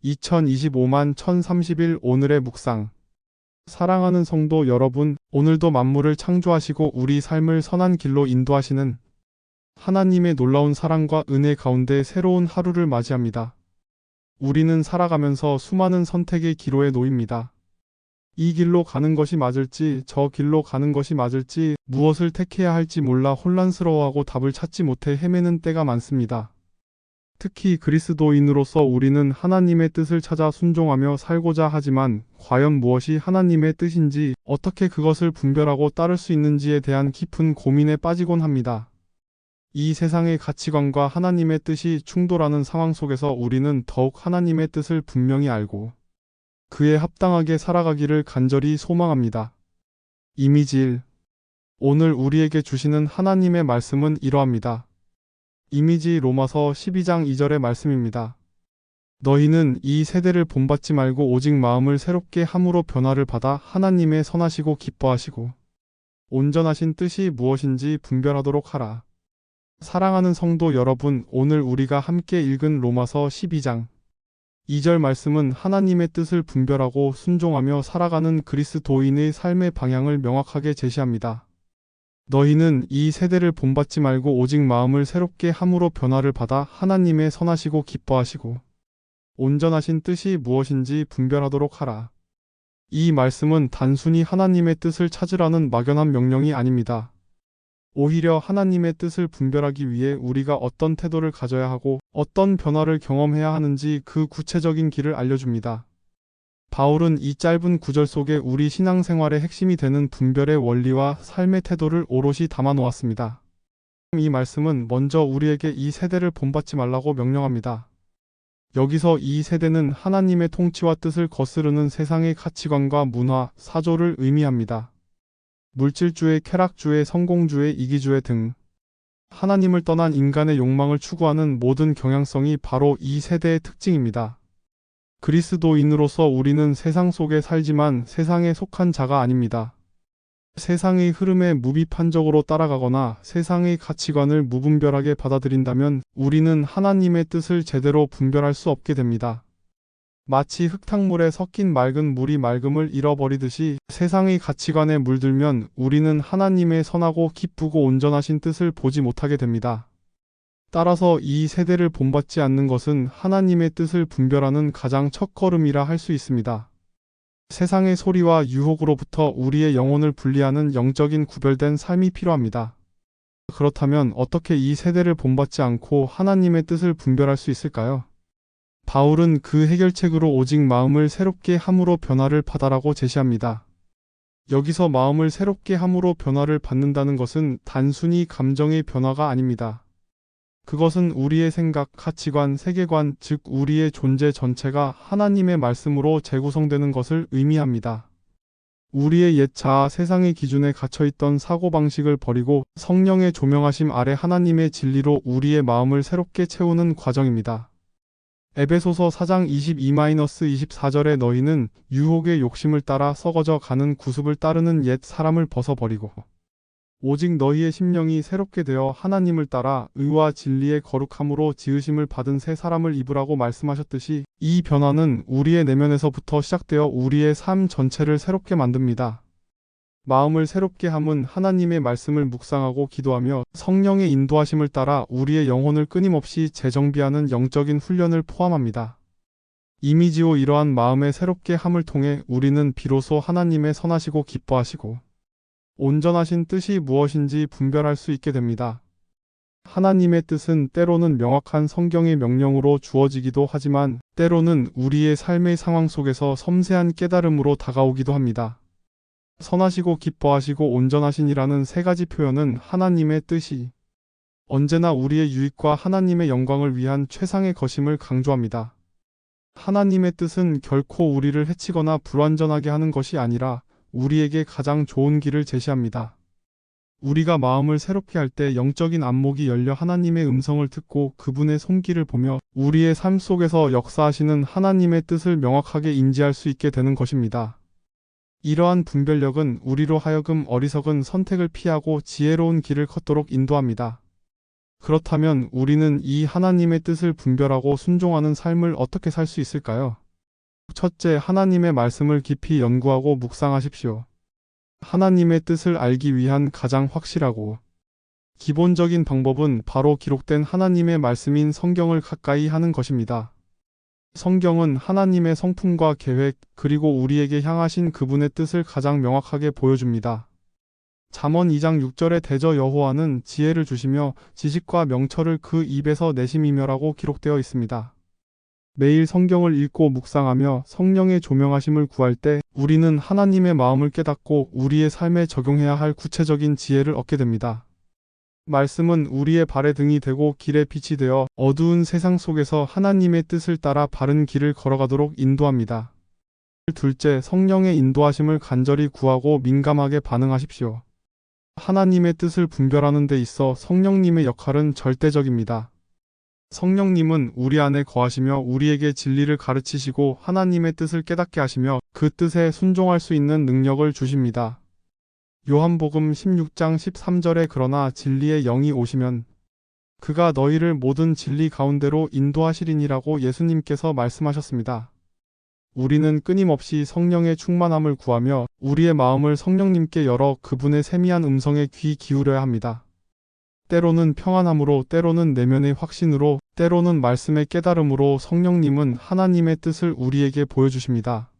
2025만 1031 오늘의 묵상. 사랑하는 성도 여러분, 오늘도 만물을 창조하시고 우리 삶을 선한 길로 인도하시는 하나님의 놀라운 사랑과 은혜 가운데 새로운 하루를 맞이합니다. 우리는 살아가면서 수많은 선택의 기로에 놓입니다. 이 길로 가는 것이 맞을지, 저 길로 가는 것이 맞을지, 무엇을 택해야 할지 몰라 혼란스러워하고 답을 찾지 못해 헤매는 때가 많습니다. 특히 그리스도인으로서 우리는 하나님의 뜻을 찾아 순종하며 살고자 하지만 과연 무엇이 하나님의 뜻인지, 어떻게 그것을 분별하고 따를 수 있는지에 대한 깊은 고민에 빠지곤 합니다. 이 세상의 가치관과 하나님의 뜻이 충돌하는 상황 속에서 우리는 더욱 하나님의 뜻을 분명히 알고 그에 합당하게 살아가기를 간절히 소망합니다. 이미지 1. 오늘 우리에게 주시는 하나님의 말씀은 이러합니다. 이미지 로마서 12장 2절의 말씀입니다. 너희는 이 세대를 본받지 말고 오직 마음을 새롭게 함으로 변화를 받아 하나님의 선하시고 기뻐하시고 온전하신 뜻이 무엇인지 분별하도록 하라. 사랑하는 성도 여러분, 오늘 우리가 함께 읽은 로마서 12장 2절 말씀은 하나님의 뜻을 분별하고 순종하며 살아가는 그리스도인의 삶의 방향을 명확하게 제시합니다. 너희는 이 세대를 본받지 말고 오직 마음을 새롭게 함으로 변화를 받아 하나님의 선하시고 기뻐하시고 온전하신 뜻이 무엇인지 분별하도록 하라. 이 말씀은 단순히 하나님의 뜻을 찾으라는 막연한 명령이 아닙니다. 오히려 하나님의 뜻을 분별하기 위해 우리가 어떤 태도를 가져야 하고 어떤 변화를 경험해야 하는지 그 구체적인 길을 알려줍니다. 바울은 이 짧은 구절 속에 우리 신앙생활의 핵심이 되는 분별의 원리와 삶의 태도를 오롯이 담아 놓았습니다. 이 말씀은 먼저 우리에게 이 세대를 본받지 말라고 명령합니다. 여기서 이 세대는 하나님의 통치와 뜻을 거스르는 세상의 가치관과 문화, 사조를 의미합니다. 물질주의, 쾌락주의, 성공주의, 이기주의 등 하나님을 떠난 인간의 욕망을 추구하는 모든 경향성이 바로 이 세대의 특징입니다. 그리스도인으로서 우리는 세상 속에 살지만 세상에 속한 자가 아닙니다. 세상의 흐름에 무비판적으로 따라가거나 세상의 가치관을 무분별하게 받아들인다면 우리는 하나님의 뜻을 제대로 분별할 수 없게 됩니다. 마치 흙탕물에 섞인 맑은 물이 맑음을 잃어버리듯이 세상의 가치관에 물들면 우리는 하나님의 선하고 기쁘고 온전하신 뜻을 보지 못하게 됩니다. 따라서 이 세대를 본받지 않는 것은 하나님의 뜻을 분별하는 가장 첫걸음이라 할 수 있습니다. 세상의 소리와 유혹으로부터 우리의 영혼을 분리하는 영적인 구별된 삶이 필요합니다. 그렇다면 어떻게 이 세대를 본받지 않고 하나님의 뜻을 분별할 수 있을까요? 바울은 그 해결책으로 오직 마음을 새롭게 함으로 변화를 받아라고 제시합니다. 여기서 마음을 새롭게 함으로 변화를 받는다는 것은 단순히 감정의 변화가 아닙니다. 그것은 우리의 생각, 가치관, 세계관, 즉 우리의 존재 전체가 하나님의 말씀으로 재구성되는 것을 의미합니다. 우리의 옛 자아, 세상의 기준에 갇혀있던 사고방식을 버리고 성령의 조명하심 아래 하나님의 진리로 우리의 마음을 새롭게 채우는 과정입니다. 에베소서 4장 22-24절에 너희는 유혹의 욕심을 따라 썩어져 가는 구습을 따르는 옛 사람을 벗어버리고 오직 너희의 심령이 새롭게 되어 하나님을 따라 의와 진리의 거룩함으로 지으심을 받은 새 사람을 입으라고 말씀하셨듯이 이 변화는 우리의 내면에서부터 시작되어 우리의 삶 전체를 새롭게 만듭니다. 마음을 새롭게 함은 하나님의 말씀을 묵상하고 기도하며 성령의 인도하심을 따라 우리의 영혼을 끊임없이 재정비하는 영적인 훈련을 포함합니다. 이미지로 이러한 마음의 새롭게 함을 통해 우리는 비로소 하나님의 선하시고 기뻐하시고 온전하신 뜻이 무엇인지 분별할 수 있게 됩니다. 하나님의 뜻은 때로는 명확한 성경의 명령으로 주어지기도 하지만 때로는 우리의 삶의 상황 속에서 섬세한 깨달음으로 다가오기도 합니다. 선하시고 기뻐하시고 온전하신이라는 세 가지 표현은 하나님의 뜻이 언제나 우리의 유익과 하나님의 영광을 위한 최상의 것임을 강조합니다. 하나님의 뜻은 결코 우리를 해치거나 불완전하게 하는 것이 아니라 우리에게 가장 좋은 길을 제시합니다. 우리가 마음을 새롭게 할 때 영적인 안목이 열려 하나님의 음성을 듣고 그분의 손길을 보며 우리의 삶 속에서 역사하시는 하나님의 뜻을 명확하게 인지할 수 있게 되는 것입니다. 이러한 분별력은 우리로 하여금 어리석은 선택을 피하고 지혜로운 길을 걷도록 인도합니다. 그렇다면 우리는 이 하나님의 뜻을 분별하고 순종하는 삶을 어떻게 살 수 있을까요? 첫째, 하나님의 말씀을 깊이 연구하고 묵상하십시오. 하나님의 뜻을 알기 위한 가장 확실하고 기본적인 방법은 바로 기록된 하나님의 말씀인 성경을 가까이 하는 것입니다. 성경은 하나님의 성품과 계획, 그리고 우리에게 향하신 그분의 뜻을 가장 명확하게 보여줍니다. 잠언 2장 6절에 대저 여호와는 지혜를 주시며 지식과 명철을 그 입에서 내심이며라고 기록되어 있습니다. 매일 성경을 읽고 묵상하며 성령의 조명하심을 구할 때 우리는 하나님의 마음을 깨닫고 우리의 삶에 적용해야 할 구체적인 지혜를 얻게 됩니다. 말씀은 우리의 발의 등이 되고 길의 빛이 되어 어두운 세상 속에서 하나님의 뜻을 따라 바른 길을 걸어가도록 인도합니다. 둘째, 성령의 인도하심을 간절히 구하고 민감하게 반응하십시오. 하나님의 뜻을 분별하는 데 있어 성령님의 역할은 절대적입니다. 성령님은 우리 안에 거하시며 우리에게 진리를 가르치시고 하나님의 뜻을 깨닫게 하시며 그 뜻에 순종할 수 있는 능력을 주십니다. 요한복음 16장 13절에 그러나 진리의 영이 오시면 그가 너희를 모든 진리 가운데로 인도하시리니라고 예수님께서 말씀하셨습니다. 우리는 끊임없이 성령의 충만함을 구하며 우리의 마음을 성령님께 열어 그분의 세미한 음성에 귀 기울여야 합니다. 때로는 평안함으로, 때로는 내면의 확신으로, 때로는 말씀의 깨달음으로 성령님은 하나님의 뜻을 우리에게 보여주십니다.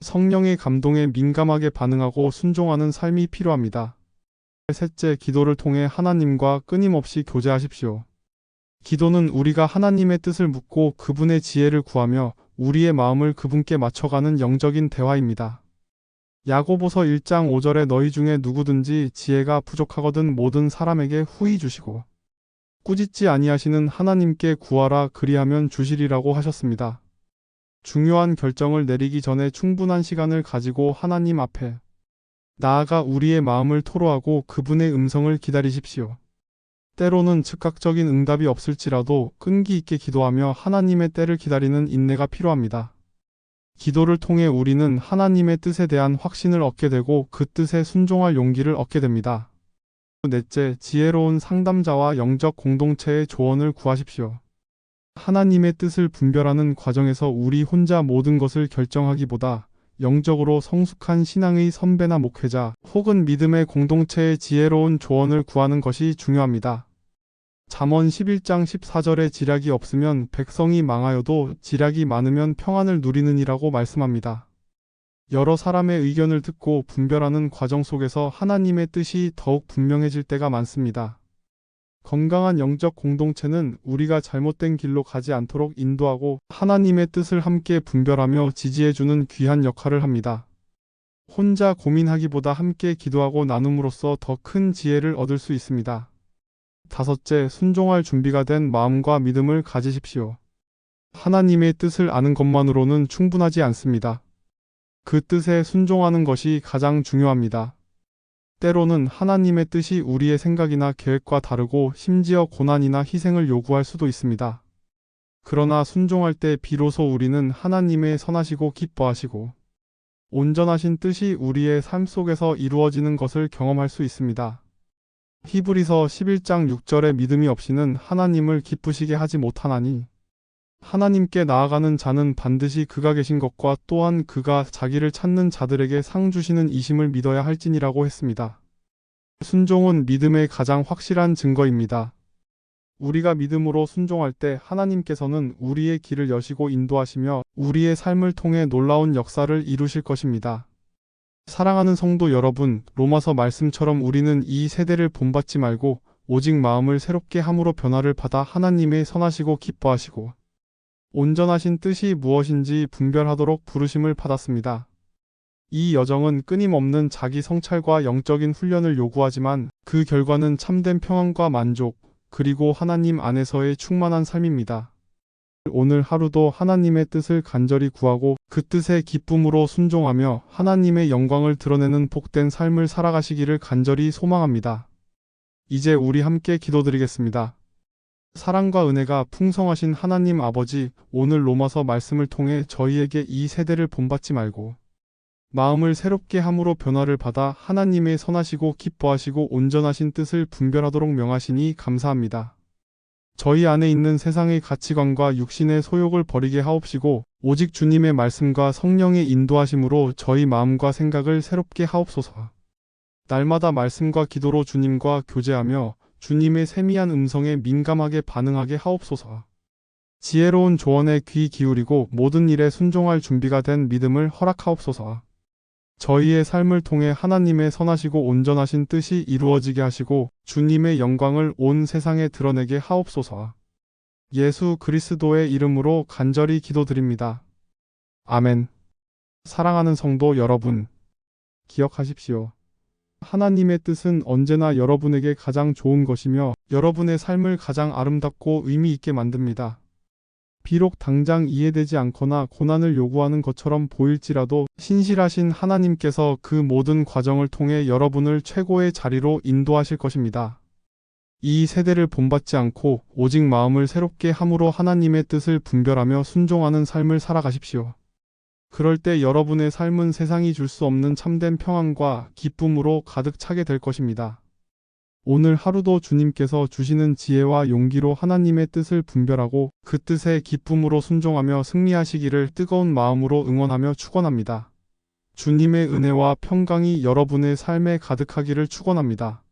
성령의 감동에 민감하게 반응하고 순종하는 삶이 필요합니다. 셋째, 기도를 통해 하나님과 끊임없이 교제하십시오. 기도는 우리가 하나님의 뜻을 묻고 그분의 지혜를 구하며 우리의 마음을 그분께 맞춰가는 영적인 대화입니다. 야고보서 1장 5절에 너희 중에 누구든지 지혜가 부족하거든 모든 사람에게 후히 주시고 꾸짖지 아니하시는 하나님께 구하라 그리하면 주시리라고 하셨습니다. 중요한 결정을 내리기 전에 충분한 시간을 가지고 하나님 앞에 나아가 우리의 마음을 토로하고 그분의 음성을 기다리십시오. 때로는 즉각적인 응답이 없을지라도 끈기 있게 기도하며 하나님의 때를 기다리는 인내가 필요합니다. 기도를 통해 우리는 하나님의 뜻에 대한 확신을 얻게 되고 그 뜻에 순종할 용기를 얻게 됩니다. 넷째, 지혜로운 상담자와 영적 공동체의 조언을 구하십시오. 하나님의 뜻을 분별하는 과정에서 우리 혼자 모든 것을 결정하기보다 영적으로 성숙한 신앙의 선배나 목회자 혹은 믿음의 공동체의 지혜로운 조언을 구하는 것이 중요합니다. 잠언 11장 14절에 지략이 없으면 백성이 망하여도 지략이 많으면 평안을 누리느니라고 말씀합니다. 여러 사람의 의견을 듣고 분별하는 과정 속에서 하나님의 뜻이 더욱 분명해질 때가 많습니다. 건강한 영적 공동체는 우리가 잘못된 길로 가지 않도록 인도하고 하나님의 뜻을 함께 분별하며 지지해주는 귀한 역할을 합니다. 혼자 고민하기보다 함께 기도하고 나눔으로써 더 큰 지혜를 얻을 수 있습니다. 다섯째, 순종할 준비가 된 마음과 믿음을 가지십시오. 하나님의 뜻을 아는 것만으로는 충분하지 않습니다. 그 뜻에 순종하는 것이 가장 중요합니다. 때로는 하나님의 뜻이 우리의 생각이나 계획과 다르고 심지어 고난이나 희생을 요구할 수도 있습니다. 그러나 순종할 때 비로소 우리는 하나님의 선하시고 기뻐하시고 온전하신 뜻이 우리의 삶 속에서 이루어지는 것을 경험할 수 있습니다. 히브리서 11장 6절에 믿음이 없이는 하나님을 기쁘시게 하지 못하나니 하나님께 나아가는 자는 반드시 그가 계신 것과 또한 그가 자기를 찾는 자들에게 상 주시는 이심을 믿어야 할지니라고 했습니다. 순종은 믿음의 가장 확실한 증거입니다. 우리가 믿음으로 순종할 때 하나님께서는 우리의 길을 여시고 인도하시며 우리의 삶을 통해 놀라운 역사를 이루실 것입니다. 사랑하는 성도 여러분, 로마서 말씀처럼 우리는 이 세대를 본받지 말고 오직 마음을 새롭게 함으로 변화를 받아 하나님의 선하시고 기뻐하시고 온전하신 뜻이 무엇인지 분별하도록 부르심을 받았습니다. 이 여정은 끊임없는 자기 성찰과 영적인 훈련을 요구하지만 그 결과는 참된 평안과 만족, 그리고 하나님 안에서의 충만한 삶입니다. 오늘 하루도 하나님의 뜻을 간절히 구하고 그 뜻에 기쁨으로 순종하며 하나님의 영광을 드러내는 복된 삶을 살아가시기를 간절히 소망합니다. 이제 우리 함께 기도드리겠습니다. 사랑과 은혜가 풍성하신 하나님 아버지, 오늘 로마서 말씀을 통해 저희에게 이 세대를 본받지 말고 마음을 새롭게 함으로 변화를 받아 하나님의 선하시고 기뻐하시고 온전하신 뜻을 분별하도록 명하시니 감사합니다. 저희 안에 있는 세상의 가치관과 육신의 소욕을 버리게 하옵시고 오직 주님의 말씀과 성령의 인도하심으로 저희 마음과 생각을 새롭게 하옵소서. 날마다 말씀과 기도로 주님과 교제하며 주님의 세미한 음성에 민감하게 반응하게 하옵소서. 지혜로운 조언에 귀 기울이고 모든 일에 순종할 준비가 된 믿음을 허락하옵소서. 저희의 삶을 통해 하나님의 선하시고 온전하신 뜻이 이루어지게 하시고 주님의 영광을 온 세상에 드러내게 하옵소서. 예수 그리스도의 이름으로 간절히 기도드립니다. 아멘. 사랑하는 성도 여러분, 기억하십시오. 하나님의 뜻은 언제나 여러분에게 가장 좋은 것이며 여러분의 삶을 가장 아름답고 의미 있게 만듭니다. 비록 당장 이해되지 않거나 고난을 요구하는 것처럼 보일지라도 신실하신 하나님께서 그 모든 과정을 통해 여러분을 최고의 자리로 인도하실 것입니다. 이 세대를 본받지 않고 오직 마음을 새롭게 함으로 하나님의 뜻을 분별하며 순종하는 삶을 살아가십시오. 그럴 때 여러분의 삶은 세상이 줄 수 없는 참된 평안과 기쁨으로 가득 차게 될 것입니다. 오늘 하루도 주님께서 주시는 지혜와 용기로 하나님의 뜻을 분별하고 그 뜻에 기쁨으로 순종하며 승리하시기를 뜨거운 마음으로 응원하며 축원합니다. 주님의 은혜와 평강이 여러분의 삶에 가득하기를 축원합니다.